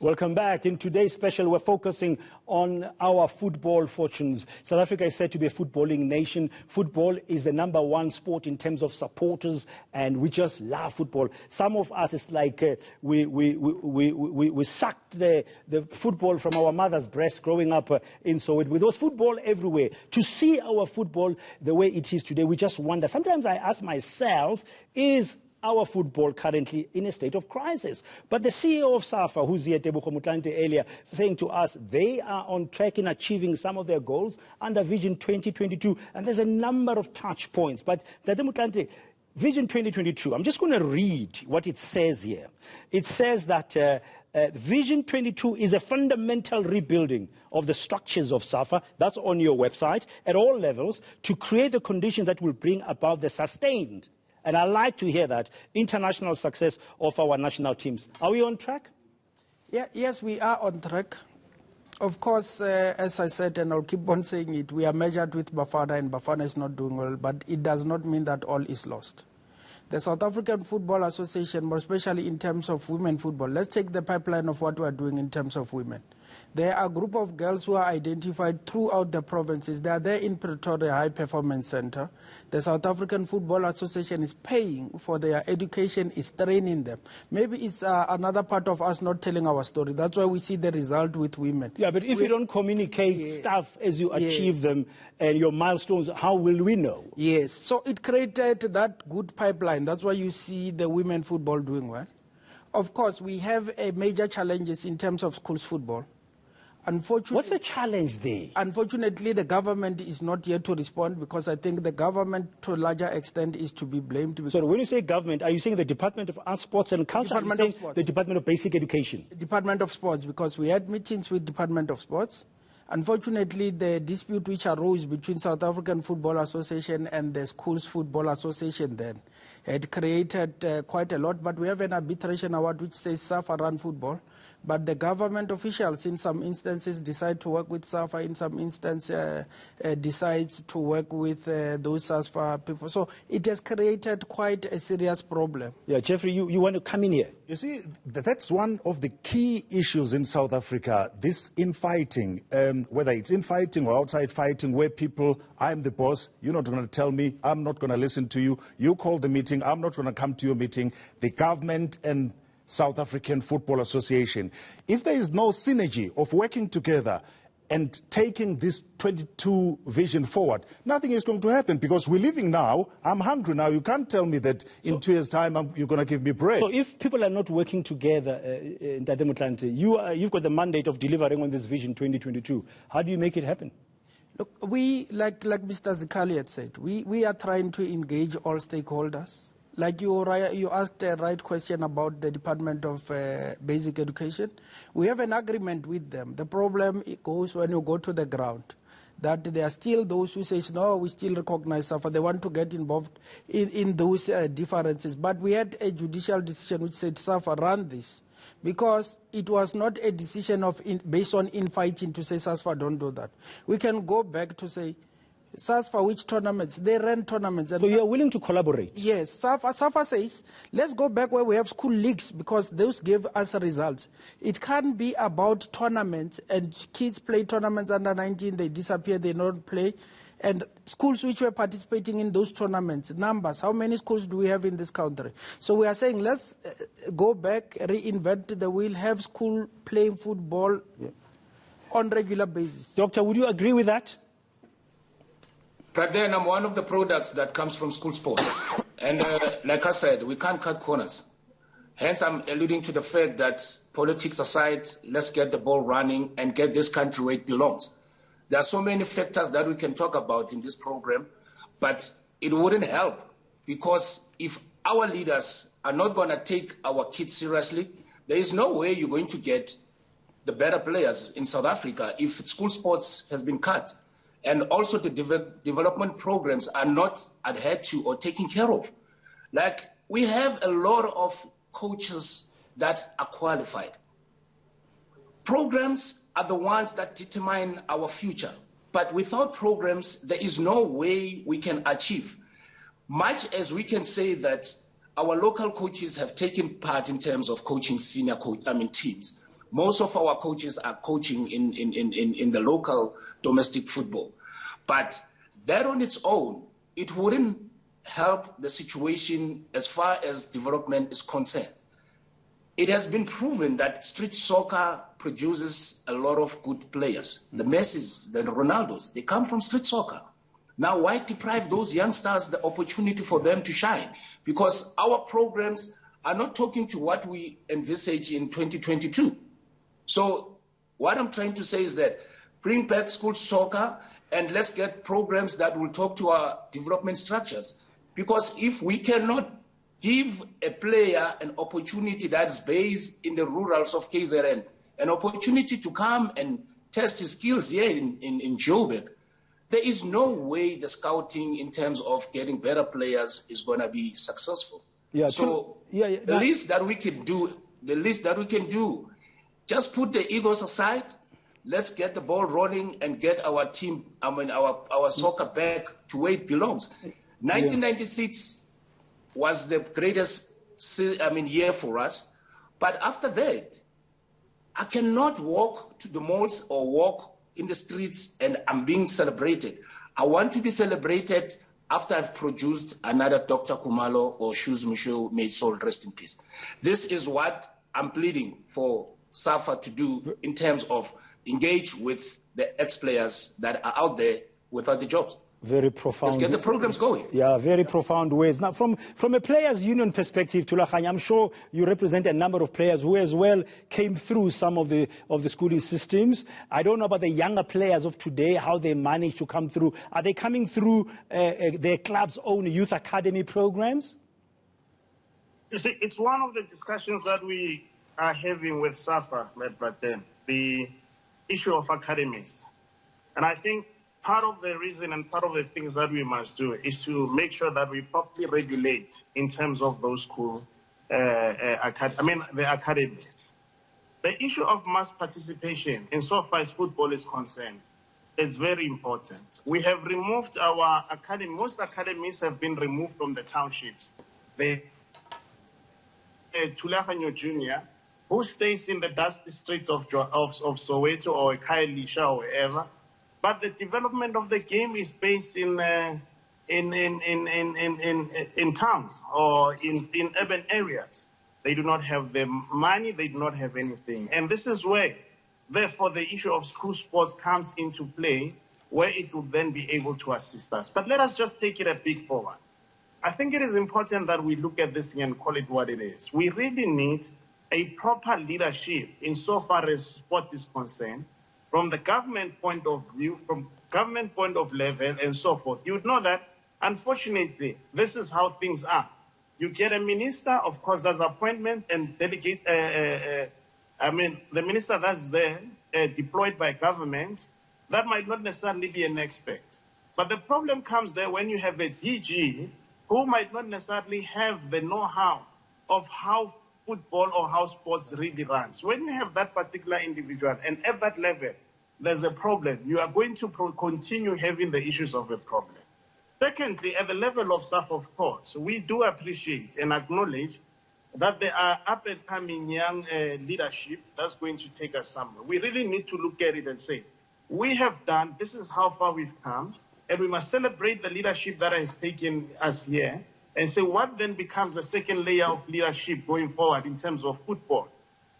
Welcome back. In today's special, we're focusing on our football fortunes. South Africa is said to be a footballing nation. Football is the #1 sport in terms of supporters, and we just love football. Some of us, it's like we sucked the football from our mother's breast growing up in Soweto. There was football everywhere. To see our football the way it is today, we just wonder. Sometimes I ask myself, is our football currently in a state of crisis? But the CEO of SAFA, who's here, Tebogo Motlanthe, earlier, saying to us they are on track in achieving some of their goals under Vision 2022. And there's a number of touch points. But Tebogo Motlanthe, Vision 2022, I'm just going to read what it says here. It says that Vision 22 is a fundamental rebuilding of the structures of SAFA, that's on your website, at all levels, to create the conditions that will bring about the sustained, and I like to hear that, international success of our national teams. Are we on track? Yeah, yes, we are on track. Of course, as I said, and I'll keep on saying it, we are measured with Bafana, and Bafana is not doing well, but it does not mean that all is lost. The South African Football Association, more especially in terms of women football, let's take the pipeline of what we are doing in terms of women. There are a group of girls who are identified throughout the provinces. They are there in Pretoria High Performance Center. The South African Football Association is paying for their education, is training them. Maybe it's another part of us not telling our story. That's why we see the result with women. Yeah, but if you don't communicate stuff as you achieve them and your milestones, how will we know? Yes, so it created that good pipeline. That's why you see the women football doing well. Of course, we have major challenges in terms of schools football. Unfortunately, what's the challenge there? Unfortunately, the government is not yet to respond, because I think the government, to a larger extent, is to be blamed. So when you say government, are you saying the Department of Arts, Sports and Culture? Department of Sports. The Department of Basic Education? Department of Sports, because we had meetings with Department of Sports. Unfortunately, the dispute which arose between South African Football Association and the Schools Football Association then had created quite a lot. But we have an arbitration award which says SAFA run football. But the government officials, in some instances, decide to work with SAFA, in some instances, decides to work with those SAFA people. So it has created quite a serious problem. Yeah, Jeffrey, you want to come in here? You see, that's one of the key issues in South Africa, this infighting, whether it's infighting or outside fighting, where people, I'm the boss, you're not going to tell me, I'm not going to listen to you, you call the meeting, I'm not going to come to your meeting, the government and South African Football Association. If there is no synergy of working together and taking this 22 vision forward, nothing is going to happen, because we're living now. I'm hungry now. You can't tell me that in 2 years' time you're going to give me bread. So if people are not working together in Motlanthe, you've got the mandate of delivering on this vision 2022. How do you make it happen? Look, we, like Mr. Zikhali had said, we are trying to engage all stakeholders. Like you asked a right question about the Department of Basic Education. We have an agreement with them. The problem goes when you go to the ground, that there are still those who say, no, we still recognize SAFA. They want to get involved in those differences. But we had a judicial decision which said, SAFA, run this. Because it was not a decision based on infighting to say, SAFA, don't do that. We can go back to say, SAFA, which tournaments? They ran tournaments. So you are willing to collaborate? Yes. SAFA says, let's go back where we have school leagues, because those gave us results. It can't be about tournaments, and kids play tournaments under 19, they disappear, they don't play. And schools which were participating in those tournaments, numbers, how many schools do we have in this country? So we are saying, let's go back, reinvent the wheel, have school playing football on regular basis. Doctor, would you agree with that? Right then, I'm one of the products that comes from school sports. And like I said, we can't cut corners. Hence, I'm alluding to the fact that politics aside, let's get the ball running and get this country where it belongs. There are so many factors that we can talk about in this program, but it wouldn't help, because if our leaders are not going to take our kids seriously, there is no way you're going to get the better players in South Africa if school sports has been cut. And also the development programs are not adhered to or taken care of. Like, we have a lot of coaches that are qualified. Programs are the ones that determine our future. But without programs, there is no way we can achieve. Much as we can say that our local coaches have taken part in terms of coaching teams, Most of our coaches are coaching in the local domestic football. But that on its own, it wouldn't help the situation as far as development is concerned. It has been proven that street soccer produces a lot of good players. The Messis, the Ronaldos, they come from street soccer. Now, why deprive those youngsters the opportunity for them to shine? Because our programs are not talking to what we envisage in 2022. So what I'm trying to say is that bring back school soccer and let's get programs that will talk to our development structures. Because if we cannot give a player an opportunity that's based in the rurals of KZN, an opportunity to come and test his skills here in Joburg, there is no way the scouting in terms of getting better players is going to be successful. Yeah, so the least that we can do, just put the egos aside. Let's get the ball rolling and get our team, our soccer back to where it belongs. 1996 was the greatest, year for us. But after that, I cannot walk to the malls or walk in the streets and I'm being celebrated. I want to be celebrated after I've produced another Dr. Khumalo or Shoes Michaud, may his soul rest in peace. This is what I'm pleading for SAFA to do in terms of engage with the ex-players that are out there without the jobs. Very profound. Let's get the programs going. Yeah, very profound ways. Now, from a players' union perspective, Thulaganyo, I'm sure you represent a number of players who as well came through some of the schooling systems. I don't know about the younger players of today, how they manage to come through. Are they coming through their club's own youth academy programs? You see, it's one of the discussions that we are having with SAFA, but then the issue of academies. And I think part of the reason and part of the things that we must do is to make sure that we properly regulate in terms of those school, the academies. The issue of mass participation insofar as football is concerned is very important. We have removed our academy. Most academies have been removed from the townships. The Thulaganyo Junior, who stays in the dusty street of Soweto or Khayelitsha or wherever, but the development of the game is based in towns or in urban areas. They do not have the money, they do not have anything. And this is where, therefore, the issue of school sports comes into play, where it will then be able to assist us. But let us just take it a bit forward. I think it is important that we look at this thing and call it what it is. We really need a proper leadership insofar as sport is concerned, from the government point of view, from government point of level, and so forth. You would know that, unfortunately, this is how things are. You get a minister, of course, there's appointment and delegate. The minister that's there, deployed by government, that might not necessarily be an expert. But the problem comes there when you have a DG who might not necessarily have the know-how of how football or how sports really runs. When you have that particular individual and at that level, there's a problem. You are going to continue having the issues of a problem. Secondly, at the level of SAF, of course, we do appreciate and acknowledge that there are up-and-coming young leadership that's going to take us somewhere. We really need to look at it and say, we have done, this is how far we've come, and we must celebrate the leadership that has taken us here, and say what then becomes the second layer of leadership going forward in terms of football.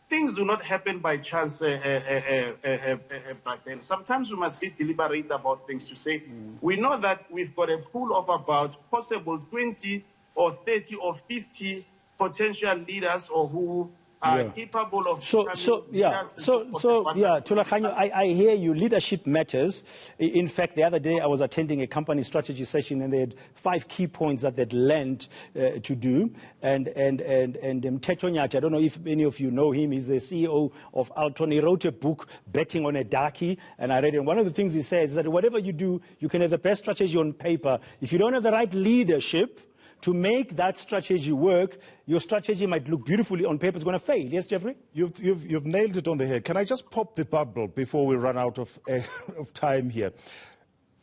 Things do not happen by chance, but then sometimes we must be deliberate about things to say, we know that we've got a pool of about possible 20 or 30 or 50 potential leaders or who are capable of Thulaganyo, I hear you. Leadership matters. In fact, the other day I was attending a company strategy session and they had 5 key points that they'd learned to do. And Mteto Nyati, I don't know if any of you know him, he's the CEO of Alton. He wrote a book, Betting on a Darkie, and I read it. And one of the things he says is that whatever you do, you can have the best strategy on paper. If you don't have the right leadership to make that strategy work, your strategy might look beautifully on paper, it's going to fail. Yes, Jeffrey? You've nailed it on the head. Can I just pop the bubble before we run out of time here?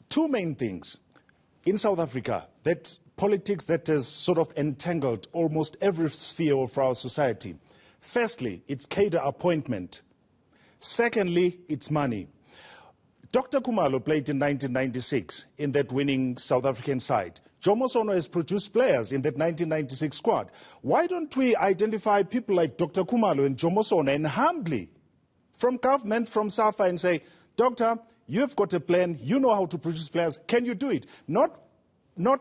2 main things. In South Africa, that politics that has sort of entangled almost every sphere of our society. Firstly, it's cadre appointment Secondly, it's money. Dr. Khumalo played in 1996 in that winning South African side. Jomo Sono has produced players in that 1996 squad. Why don't we identify people like Dr. Khumalo and Jomo Sono and humbly, from government, from SAFA, and say, Doctor, you've got a plan, you know how to produce players, can you do it? Not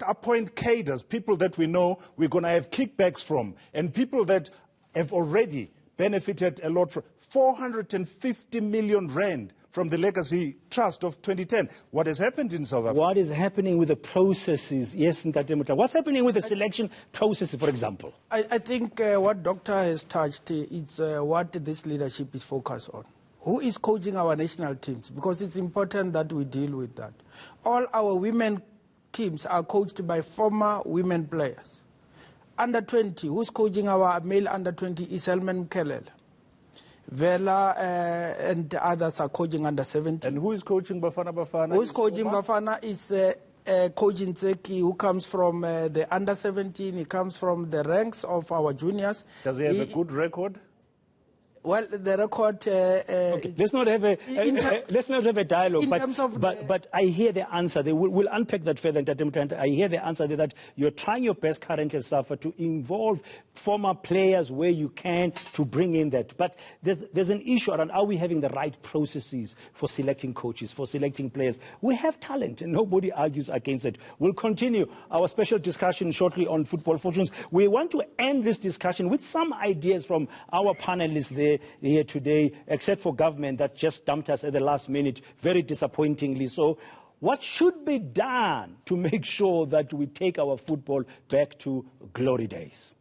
appoint cadres, people that we know we're going to have kickbacks from, and people that have already benefited a lot from 450 million rand from the Legacy Trust of 2010. What has happened in South Africa? What is happening with the processes? Yes, Ntate Motha. What's happening with the selection processes, for example? I think what Doctor has touched is what this leadership is focused on. Who is coaching our national teams? Because it's important that we deal with that. All our women teams are coached by former women players. Under 20, who's coaching our male under 20 is Helman Mkhelele. Vela and others are coaching under 17. And who is coaching Bafana Bafana? Who is coaching Bafana is Coach Ntseki, who comes from the under 17. He comes from the ranks of our juniors. Does he have a good record? Well, the record. Okay. Let's not have a dialogue. But I hear the answer. We'll unpack that further. I hear the answer that you're trying your best currently, Safa, to involve former players where you can to bring in that. But there's an issue around, are we having the right processes for selecting coaches, for selecting players? We have talent, and nobody argues against it. We'll continue our special discussion shortly on football fortunes. We want to end this discussion with some ideas from our panelists there here today, except for government that just dumped us at the last minute, very disappointingly. So what should be done to make sure that we take our football back to glory days?